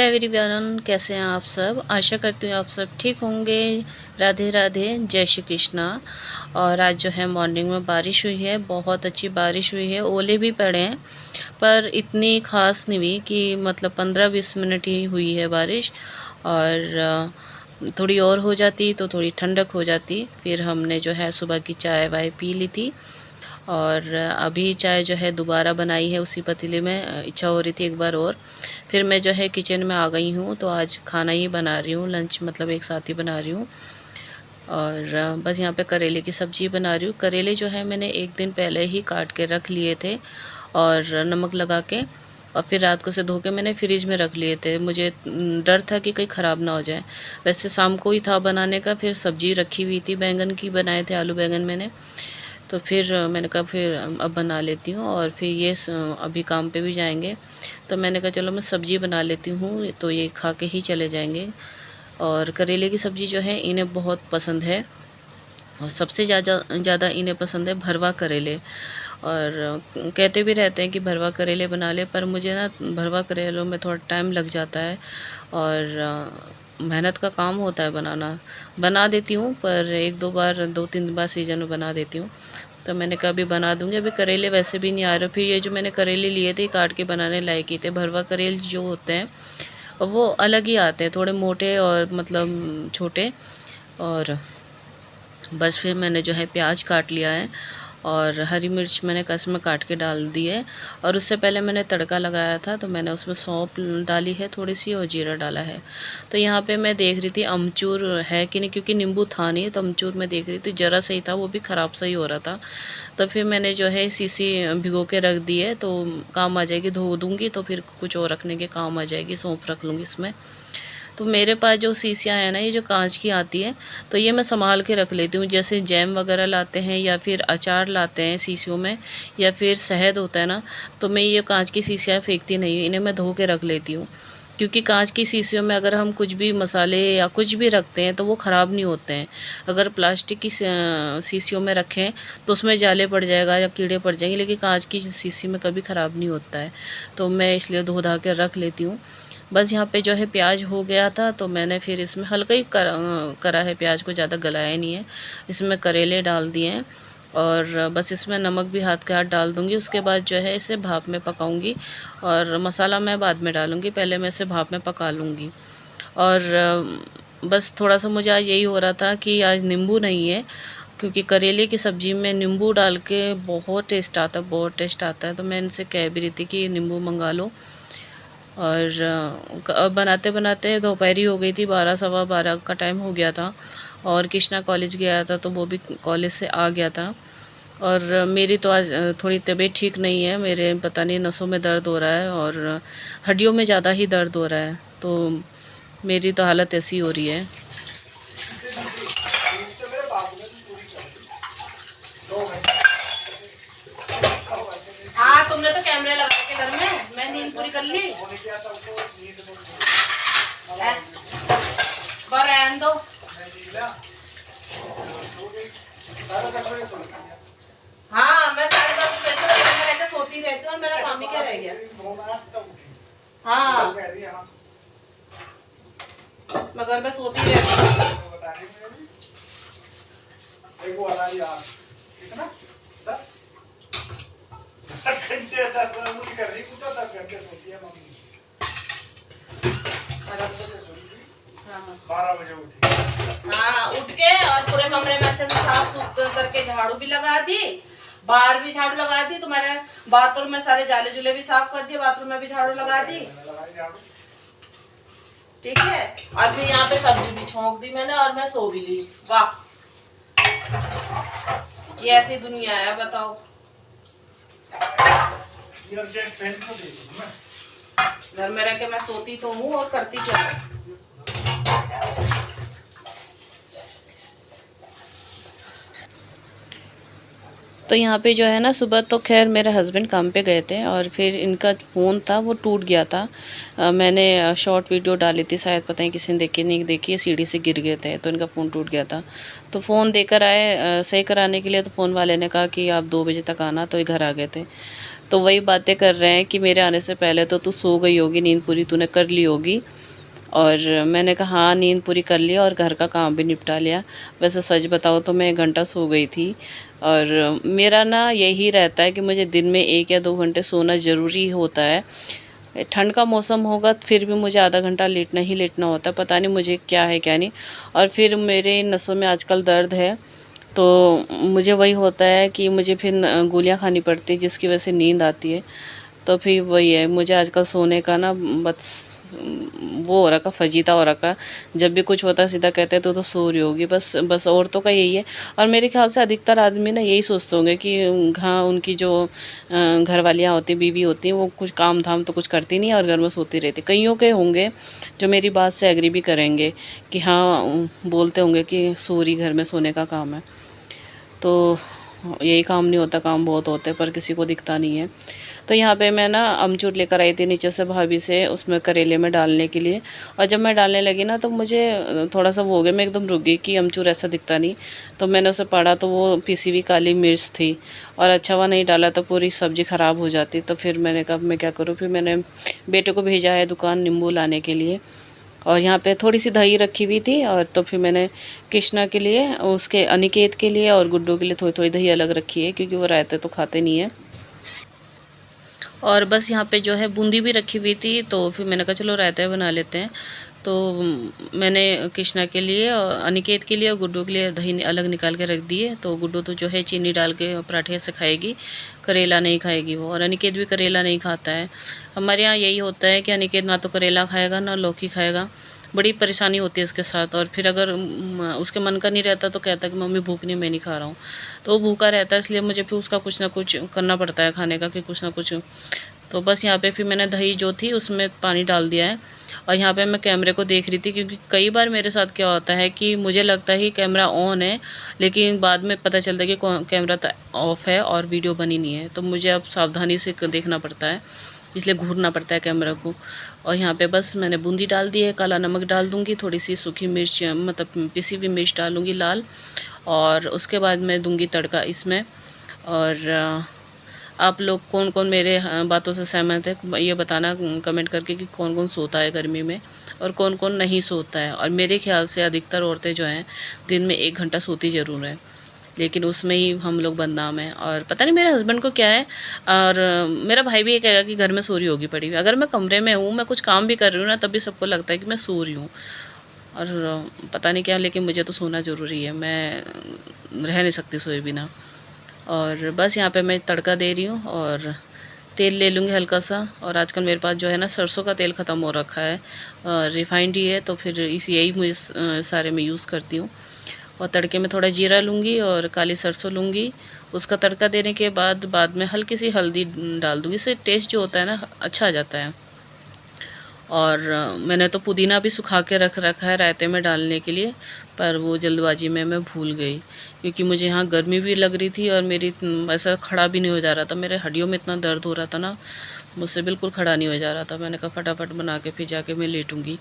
Hello everyone, कैसे हैं आप सब। आशा करती हूँ आप सब ठीक होंगे। राधे राधे, जय श्री कृष्णा। और आज जो है मॉर्निंग में बारिश हुई है, बहुत अच्छी बारिश हुई है। ओले भी पड़े हैं पर इतनी ख़ास नहीं हुई कि मतलब 15-20 मिनट ही हुई है बारिश। और थोड़ी और हो जाती तो थोड़ी ठंडक हो जाती। फिर हमने जो है सुबह की चाय वाय पी ली थी और अभी चाय जो है दोबारा बनाई है उसी पतीले में। इच्छा हो रही थी एक बार और। फिर मैं जो है किचन में आ गई हूँ, तो आज खाना ही बना रही हूँ, लंच मतलब एक साथ ही बना रही हूँ। और बस यहाँ पे करेले की सब्ज़ी बना रही हूँ। करेले जो है मैंने एक दिन पहले ही काट के रख लिए थे और नमक लगा के, और फिर रात को से धो के मैंने फ्रिज में रख लिए थे। मुझे डर था कि कहीं ख़राब ना हो जाए। वैसे शाम को ही था बनाने का, फिर सब्ज़ी रखी हुई थी, बैंगन की बनाए थे, आलू बैंगन मैंने। तो फिर मैंने कहा फिर अब बना लेती हूँ। और फिर ये अभी काम पे भी जाएंगे, तो मैंने कहा चलो मैं सब्ज़ी बना लेती हूँ, तो ये खा के ही चले जाएंगे। और करेले की सब्ज़ी जो है इन्हें बहुत पसंद है, और सबसे ज़्यादा इन्हें पसंद है भरवा करेले। और कहते भी रहते हैं कि भरवा करेले बना ले, पर मुझे ना भरवा करेलों में थोड़ा टाइम लग जाता है और मेहनत का काम होता है बनाना। बना देती हूँ पर एक दो बार, 2-3 बार सीजन में बना देती हूँ। तो मैंने कहा अभी बना दूँगी। अभी करेले वैसे भी नहीं आ रहे। फिर ये जो मैंने करेले लिए थे काट के बनाने लायक ही थे। भरवा करेले जो होते हैं वो अलग ही आते हैं, थोड़े मोटे और मतलब छोटे। और बस फिर मैंने जो है प्याज काट लिया है और हरी मिर्च मैंने कस में काट के डाल दी है। और उससे पहले मैंने तड़का लगाया था, तो मैंने उसमें सौंफ डाली है थोड़ी सी और जीरा डाला है। तो यहाँ पे मैं देख रही थी अमचूर है कि नहीं, क्योंकि नींबू था नहीं, तो अमचूर मैं देख रही थी, ज़रा सही था, वो भी ख़राब सही हो रहा था। तो फिर मैंने जो है सीसी भिगो के रख दी है, तो काम आ जाएगी। धो दूँगी तो फिर कुछ और रखने के काम आ जाएगी। सौंफ रख लूँगी इसमें। तो मेरे पास जो शीशियाँ हैं ना, ये जो कांच की आती है, तो ये मैं संभाल के रख लेती हूँ। जैसे जैम वगैरह लाते हैं या फिर अचार लाते हैं शीशियों में, या फिर शहद होता है ना, तो मैं ये कांच की शीशियाँ फेंकती नहीं हूँ, इन्हें मैं धो के रख लेती हूँ। क्योंकि कांच की शीशियों में अगर हम कुछ भी मसाले या कुछ भी रखते हैं तो वो ख़राब नहीं होते हैं। अगर प्लास्टिक की शीशियों में रखें तो उसमें जाले पड़ जाएगा या कीड़े पड़ जाएंगे, लेकिन कांच की शीशी में कभी ख़राब नहीं होता है। तो मैं इसलिए धो धा के रख लेती हूँ। बस यहाँ पे जो है प्याज हो गया था, तो मैंने फिर इसमें हल्का ही करा है, प्याज को ज़्यादा गलाया नहीं है। इसमें करेले डाल दिए हैं और बस इसमें नमक भी हाथ के हाथ डाल दूँगी। उसके बाद जो है इसे भाप में पकाऊंगी, और मसाला मैं बाद में डालूँगी, पहले मैं इसे भाप में पका लूँगी। और बस थोड़ा सा मुझे आज यही हो रहा था कि आज नींबू नहीं है, क्योंकि करेले की सब्ज़ी में नींबू डाल के बहुत टेस्ट आता है, बहुत टेस्ट आता है। तो मैं इनसे कह भी रही थी कि नींबू मंगा लो। और अब बनाते बनाते दोपहरी हो गई थी, 12 सवा 12 का टाइम हो गया था। और कृष्णा कॉलेज गया था, तो वो भी कॉलेज से आ गया था। और मेरी तो आज थोड़ी तबीयत ठीक नहीं है, मेरे पता नहीं नसों में दर्द हो रहा है और हड्डियों में ज़्यादा ही दर्द हो रहा है। तो मेरी तो हालत ऐसी हो रही है। हाँ, तुमने तो कैमरे लगा के घर में, मैं नींद पूरी कर ली। रहने दो। हाँ, मैं 10:30 बजे रह के सोती रहती हूँ और मेरा काम ही क्या रह गया। हाँ, मगर मैं सोती रहती हूँ। हाँ, 12 बजे उठी। हाँ, उठ के और पूरे कमरे में अच्छे से साफ सुथरा करके झाड़ू भी लगा दी, बाहर भी झाड़ू लगा दी, तुम्हारे बाथरूम में सारे जाले जुले भी साफ कर दिए, बाथरूम में भी झाड़ू लगा दी। ठीक है, और फिर यहाँ पे सब्जी भी छोंक दी मैंने और मैं सो भी ली। वाह, ये ऐसी दुनिया है, बताओ। घर में रह के मैं सोती तो हूँ और करती क्या हूँ। तो यहाँ पे जो है ना, सुबह तो खैर मेरे हस्बैंड काम पे गए थे और फिर इनका फ़ोन था वो टूट गया था। मैंने शॉर्ट वीडियो डाली थी, शायद पता नहीं किसी ने देखी नहीं देखी, सीढ़ी से गिर गए थे तो इनका फ़ोन टूट गया था। तो फ़ोन देकर आए सही कराने के लिए, तो फ़ोन वाले ने कहा कि आप 2 बजे तक आना, तो ये घर आ गए थे। तो वही बातें कर रहे हैं कि मेरे आने से पहले तो तू सो गई होगी, नींद पूरी तूने कर ली होगी। और मैंने कहा हाँ, नींद पूरी कर लिया और घर का काम भी निपटा लिया। वैसे सच बताओ तो मैं 1 घंटा सो गई थी। और मेरा ना यही रहता है कि मुझे दिन में 1 या 2 घंटे सोना ज़रूरी होता है। ठंड का मौसम होगा फिर भी मुझे आधा घंटा लेटना ही लेटना होता है, पता नहीं मुझे क्या है क्या नहीं। और फिर मेरे नसों में आजकल दर्द है, तो मुझे वही होता है कि मुझे फिर गोलियाँ खानी पड़ती है, जिसकी वजह से नींद आती है। तो फिर वही है, मुझे आजकल सोने का ना बस वो हो रखा, फजीता हो रखा। जब भी कुछ होता है सीधा कहते हैं तो सो रही होगी, बस बस औरतों का यही है। और मेरे ख्याल से अधिकतर आदमी ना यही सोचते होंगे कि हाँ, उनकी जो घर वालियाँ होती, बीवी होती हैं, वो कुछ काम धाम तो कुछ करती नहीं है और घर में सोती रहती। कईयों के होंगे जो मेरी बात से एग्री भी करेंगे कि हाँ, बोलते होंगे कि सूरी घर में सोने का काम है। तो यही काम नहीं होता, काम बहुत होते हैं पर किसी को दिखता नहीं है। तो यहाँ पे मैं ना अमचूर लेकर आई थी नीचे से भाभी से, उसमें करेले में डालने के लिए। और जब मैं डालने लगी ना तो मुझे थोड़ा सा वो हो गया, मैं एकदम रुक गई कि अमचूर ऐसा दिखता नहीं। तो मैंने उसे पढ़ा तो वो पिसी हुई काली मिर्च थी, और अच्छा हुआ नहीं डाला तो पूरी सब्ज़ी ख़राब हो जाती। तो फिर मैंने कहा मैं क्या करूँ, फिर मैंने बेटे को भेजा है दुकान नींबू लाने के लिए। और यहाँ पे थोड़ी सी दही रखी हुई थी, और तो फिर मैंने कृष्णा के लिए, उसके अनिकेत के लिए और गुड्डू के लिए थोड़ी थोड़ी दही अलग रखी है, क्योंकि वो रायते तो खाते नहीं है। और बस यहाँ पे जो है बूंदी भी रखी हुई थी, तो फिर मैंने कहा चलो रायता बना लेते हैं। तो मैंने कृष्णा के लिए और अनिकेत के लिए और गुड्डू के लिए दही अलग निकाल के रख दिए। तो गुड्डू तो जो है चीनी डाल के पराठे से खाएगी, करेला नहीं खाएगी वो, और अनिकेत भी करेला नहीं खाता है। हमारे यहाँ यही होता है कि अनिकेत ना तो करेला खाएगा ना लौकी खाएगा, बड़ी परेशानी होती है इसके साथ। और फिर अगर उसके मन का नहीं रहता तो कहता है कि मम्मी भूख नहीं, मैं नहीं खा रहा हूँ। तो वो भूखा रहता है, इसलिए मुझे फिर उसका कुछ ना कुछ करना पड़ता है खाने का, कि कुछ ना कुछ। तो बस यहाँ पे फिर मैंने दही जो थी उसमें पानी डाल दिया है। और यहाँ पे मैं कैमरे को देख रही थी, क्योंकि कई बार मेरे साथ क्या होता है कि मुझे लगता है कि कैमरा ऑन है, लेकिन बाद में पता चलता है कि कैमरा तो ऑफ है और वीडियो बनी नहीं है। तो मुझे अब सावधानी से देखना पड़ता है, इसलिए घूरना पड़ता है कैमरा को। और यहाँ पे बस मैंने बूंदी डाल दी है, काला नमक डाल दूँगी, थोड़ी सी सूखी मिर्च मतलब पिसी हुई मिर्च डालूँगी लाल, और उसके बाद मैं दूँगी तड़का इसमें। और आप लोग कौन कौन मेरे बातों से सहमत है ये बताना कमेंट करके, कि कौन कौन सोता है गर्मी में और कौन कौन नहीं सोता है। और मेरे ख्याल से अधिकतर औरतें जो हैं दिन में 1 घंटा सोती ज़रूर है, लेकिन उसमें ही हम लोग बदनाम हैं। और पता नहीं मेरे हस्बैंड को क्या है। और मेरा भाई भी ये कहेगा कि घर में सो रही होगी पड़ी हुई। अगर मैं कमरे में हूँ, मैं कुछ काम भी कर रही हूँ ना, तब भी सबको लगता है कि मैं सो रही हूँ। और पता नहीं क्या, लेकिन मुझे तो सोना ज़रूरी है, मैं रह नहीं सकती सोए बिना। और बस यहाँ पे मैं तड़का दे रही हूँ, और तेल ले लूँगी हल्का सा। और आजकल मेरे पास जो है ना सरसों का तेल ख़त्म हो रखा है, रिफाइंड ही है, तो फिर यही मुझे सारे में यूज़ करती हूँ। और तड़के में थोड़ा जीरा लूँगी और काली सरसों लूँगी। उसका तड़का देने के बाद में हल्की सी हल्दी डाल दूँगी, इससे टेस्ट जो होता है ना अच्छा आ जाता है। और मैंने तो पुदीना भी सुखा के रख रखा है रायते में डालने के लिए, पर वो जल्दबाजी में मैं भूल गई, क्योंकि मुझे यहाँ गर्मी भी लग रही थी और मेरी ऐसा खड़ा भी नहीं हो जा रहा था। मेरे हड्डियों में इतना दर्द हो रहा था ना, मुझसे बिल्कुल खड़ा नहीं हो जा रहा था। मैंने कहा फटाफट बना के फिर जाके मैं लेटूँगी।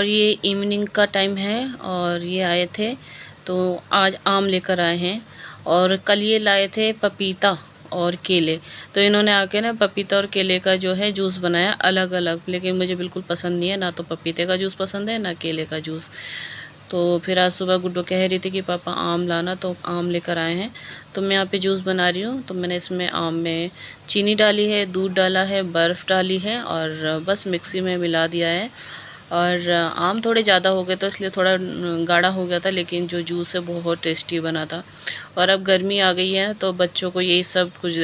और ये इवनिंग का टाइम है और ये आए थे तो आज आम लेकर आए हैं। और कल ये लाए थे पपीता और केले, तो इन्होंने आके ना पपीता और केले का जो है जूस बनाया अलग अलग, लेकिन मुझे बिल्कुल पसंद नहीं है, ना तो पपीते का जूस पसंद है ना केले का जूस। तो फिर आज सुबह गुड्डो कह रही थी कि पापा आम लाना, तो आम लेकर आए हैं। तो मैं यहाँ पे जूस बना रही हूँ। तो मैंने इसमें आम में चीनी डाली है, दूध डाला है, बर्फ़ डाली है और बस मिक्सी में मिला दिया है। और आम थोड़े ज़्यादा हो गए तो इसलिए थोड़ा गाढ़ा हो गया था, लेकिन जो जूस है बहुत टेस्टी बना था। और अब गर्मी आ गई है तो बच्चों को यही सब कुछ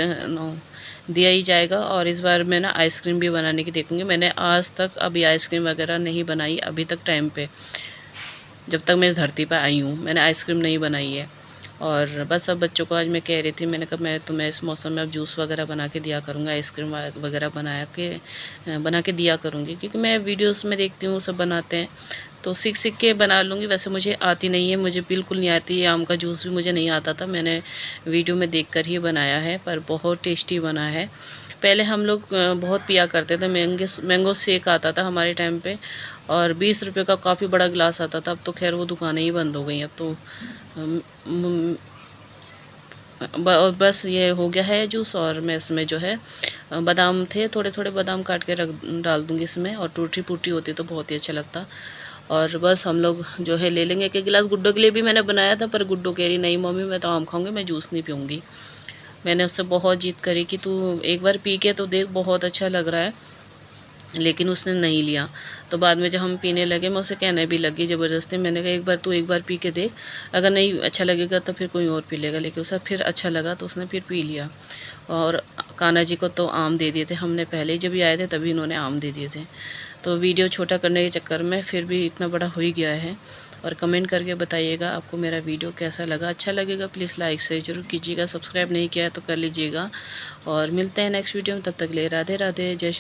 दिया ही जाएगा। और इस बार मैं ना आइसक्रीम भी बनाने की देखूँगी। मैंने आज तक अभी आइसक्रीम वगैरह नहीं बनाई, अभी तक टाइम पे, जब तक मैं इस धरती पर आई हूँ मैंने आइसक्रीम नहीं बनाई है। और बस अब बच्चों को आज मैं कह रही थी, मैंने कहा मैं तुम्हें इस मौसम में अब जूस वगैरह बना के दिया करूँगा, आइसक्रीम वगैरह बना के दिया करूँगी, क्योंकि मैं वीडियोस में देखती हूँ सब बनाते हैं तो सीख सीख के बना लूँगी। वैसे मुझे आती नहीं है, मुझे बिल्कुल नहीं आती है। आम का जूस भी मुझे नहीं आता था, मैंने वीडियो में देख कर ही बनाया है, पर बहुत टेस्टी बना है। पहले हम लोग बहुत पिया करते थे, मैंगो शेक आता था हमारे टाइम पे, और 20 रुपये का काफ़ी बड़ा गिलास आता था। अब तो खैर वो दुकानें ही बंद हो गई, अब तो बस ये हो गया है जूस। और मैं इसमें जो है बादाम थे, थोड़े थोड़े बादाम काट के डाल दूँगी इसमें, और टूटी फूटी होती तो बहुत ही अच्छा लगता। और बस हम लोग जो है ले लेंगे एक गिलास। गुड्डो के लिए भी मैंने बनाया था, पर गुड्डो कह रही नहीं मम्मी मैं तो आम खाऊंगी, मैं जूस नहीं पीऊँगी। मैंने उससे बहुत जिद करी कि तू एक बार पी के तो देख, बहुत अच्छा लग रहा है, लेकिन उसने नहीं लिया। तो बाद में जब हम पीने लगे मैं उसे कहने भी लगी ज़बरदस्ती, मैंने कहा एक बार पी के देख, अगर नहीं अच्छा लगेगा तो फिर कोई और पी लेगा। लेकिन उसे फिर अच्छा लगा तो उसने फिर पी लिया। और कान्हा जी को तो आम दे दिए थे हमने, पहले ही जब ये आए थे तभी इन्होंने आम दे दिए थे। तो वीडियो छोटा करने के चक्कर में फिर भी इतना बड़ा हो ही गया है। और कमेंट करके बताइएगा आपको मेरा वीडियो कैसा लगा। अच्छा लगेगा प्लीज़ लाइक शेयर ज़रूर कीजिएगा, सब्सक्राइब नहीं किया है तो कर लीजिएगा। और मिलते हैं नेक्स्ट वीडियो में, तब तक ले राधे राधे, जय श्री।